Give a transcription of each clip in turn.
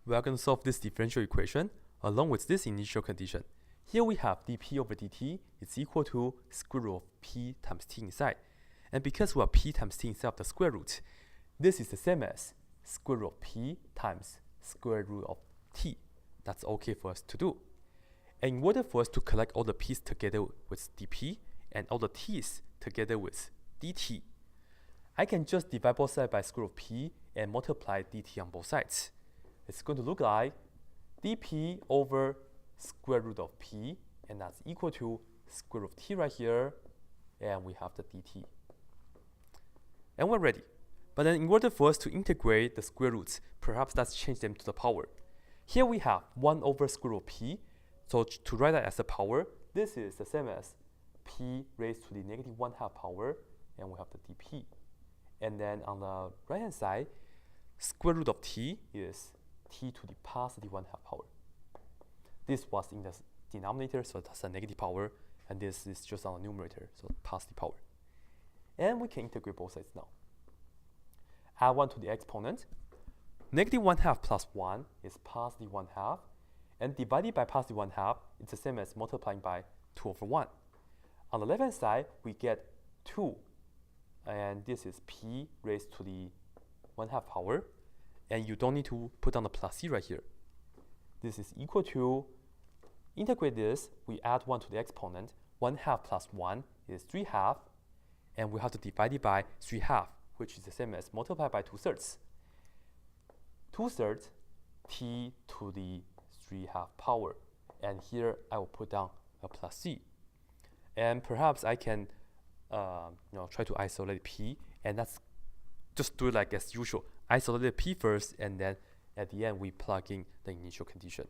We are going to solve this differential equation along with this initial condition. Here we have dp over dt is equal to square root of p times t inside. And because we have p times t inside of the square root, this is the same as square root of p times square root of t. That's okay for us to do. And in order for us to collect all the p's together with dp and all the t's together with dt, I can just divide both sides by square root of p and multiply dt on both sides. It's going to look like dp over square root of p, and that's equal to square root of t right here, and we have the dt. And we're ready. But then in order for us to integrate the square roots, perhaps let's change them to the power. Here we have 1 over square root of p. So to write that as a power, this is the same as p raised to the negative 1/2 power, and we have the dp. And then on the right hand side, square root of t is t to the positive 1/2 power. This was in the denominator, so that's a negative power, and this is just on the numerator, so positive power. And we can integrate both sides now. Add 1 to the exponent. Negative 1/2 plus 1 is positive 1/2, and divided by positive 1/2, it's the same as multiplying by 2 over 1. On the left-hand side, we get 2, and this is p raised to the 1/2 power, and you don't need to put down the plus c right here. This is equal to, integrate this, we add 1 to the exponent, 1/2 plus 1 is 3/2, and we have to divide it by 3/2, which is the same as multiply by 2/3. 2/3 t to the 3/2 power, and here I will put down a plus c. And perhaps I can try to isolate p, and that's just do it like as usual. Isolate the p first, and then at the end we plug in the initial condition.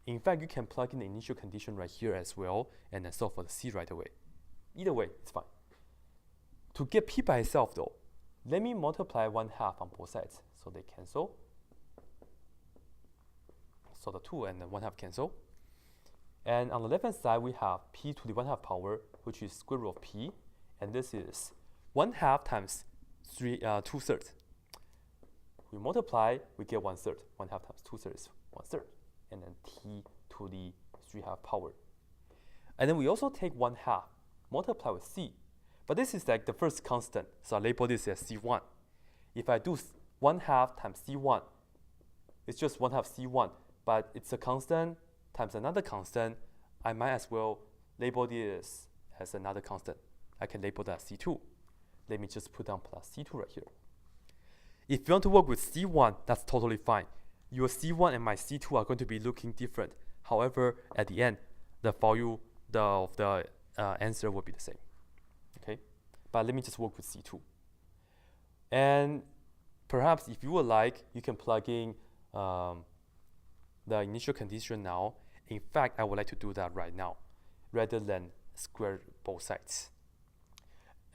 In fact, you can plug in the initial condition right here as well, and then solve for the c right away. Either way, it's fine. To get p by itself though, let me multiply 1/2 on both sides, so they cancel. So the 2 and the 1/2 cancel. And on the left hand side, we have p to the 1/2 power, which is square root of p, and this is 1/2 times 2/3. We multiply, we get 1/3. 1/2 times 2/3 is 1/3, and then t to the 3/2 power. And then we also take 1/2, multiply with c, but this is like the first constant, so I label this as c1. If I do 1/2 times c1, it's just 1/2 c1, but it's a constant times another constant. I might as well label this as another constant. I can label that c2. Let me just put down plus c2 right here. If you want to work with c1, that's totally fine. Your c1 and my c2 are going to be looking different. However, at the end, the value of the answer will be the same. Okay, but let me just work with c2. And perhaps if you would like, you can plug in the initial condition now. In fact, I would like to do that right now, rather than square both sides.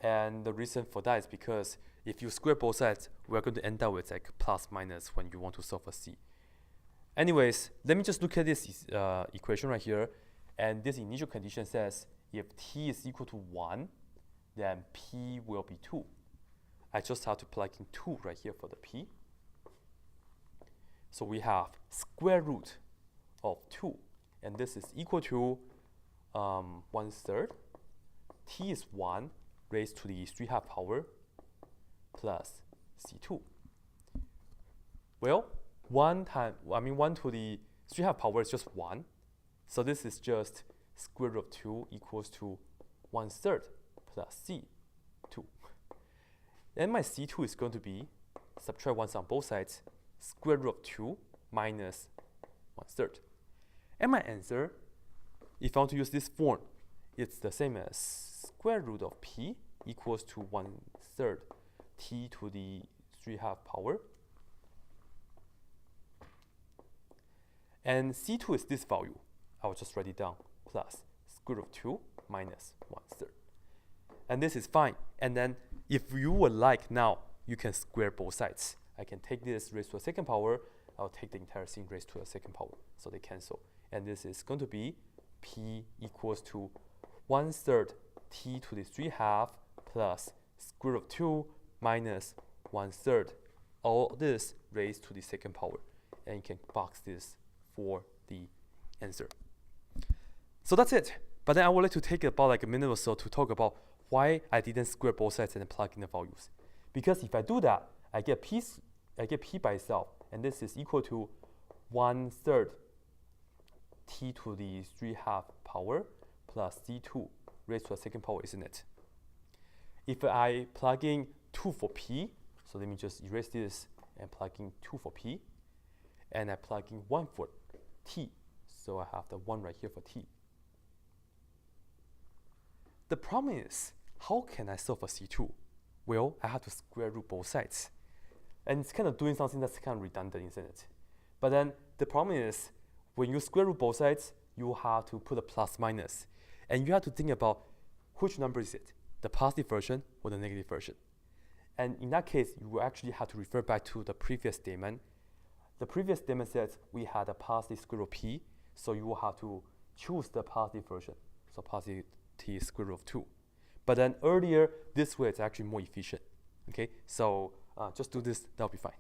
And the reason for that is because if you square both sides, we're going to end up with like plus minus when you want to solve for c. Anyways, let me just look at this equation right here. And this initial condition says if t is equal to 1, then p will be 2. I just have to plug in 2 right here for the p. So we have square root of 2, and this is equal to 1/3. T is 1 raised to the 3/2 power plus c2. Well, 1 to the 3/2 power is just 1. So this is just square root of 2 equals to 1/3 plus c2. And my c2 is going to be, subtract 1 on both sides, square root of 2 minus 1/3. And my answer, if I want to use this form, it's the same as square root of p equals to 1/3 t to the 3/2 power. And c2 is this value. I will just write it down, plus square root of 2 minus 1/3. And this is fine. And then if you would like now, you can square both sides. I can take this raised to the second power. I'll take the entire thing raised to the second power. So they cancel. And this is going to be p equals to 1/3 t to the 3/2 plus square root of 2 minus 1/3. All this raised to the second power. and you can box this for the answer. So that's it. But then I would like to take about like a minute or so to talk about why I didn't square both sides and then plug in the values. Because if I do that, I get p by itself, and this is equal to 1/3 t to the 3/2 power plus c2 raised to the second power, isn't it? If I plug in 2 for p, so let me just erase this and plug in 2 for p, and I plug in 1 for t, so I have the 1 right here for t. The problem is, how can I solve for c2? Well, I have to square root both sides. And it's kind of doing something that's kind of redundant, isn't it? But then the problem is, when you square root both sides, you have to put a plus minus. And you have to think about which number is it, the positive version or the negative version. And in that case, you will actually have to refer back to the previous statement. The previous statement says we had a positive square root of p, so you will have to choose the positive version. So positive t is square root of 2. But then earlier, this way it's actually more efficient. Okay, so just do this, that'll be fine.